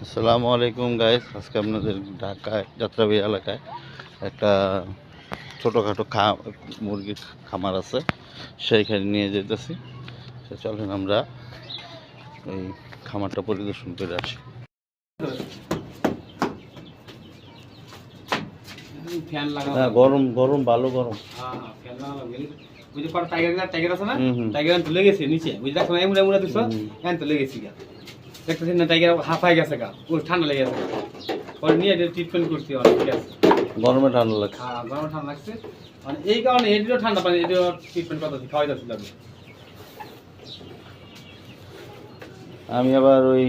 আসসালামু আলাইকুম গাইস, আজকে আপনাদের ঢাকায় যাত্রাবাড়ি এলাকায় একটা ছোটোখাটো মুরগির খামার আছে, সেইখানে নিয়ে যেতেছি। চলেন আমরা এই খামারটা পরিদর্শন করে আসি। হ্যাঁ, গরম গরম ভালো গরম। টাইগার আছে না, টাইগার তুলে গেছে নিচে, বুঝতে পারছো? এমন এমন দিছো, হ্যাঁ তুলে গেছি গা। দেখতেছেন না, টাইগার হাঁপাই গেছে গা, ও ঠান্ডা লেগে গেছে। পরে নিয়ে ট্রিটমেন্ট করছি, অনেক ঠিক আছে। গরমে ঠান্ডা লাগছে। হ্যাঁ, গরমে ঠান্ডা লাগছে, মানে এই কারণে এটিও ঠান্ডা পানি, এটিও ট্রিটমেন্ট করতেছি, খাওয়াই যাচ্ছিল। আমি আবার ওই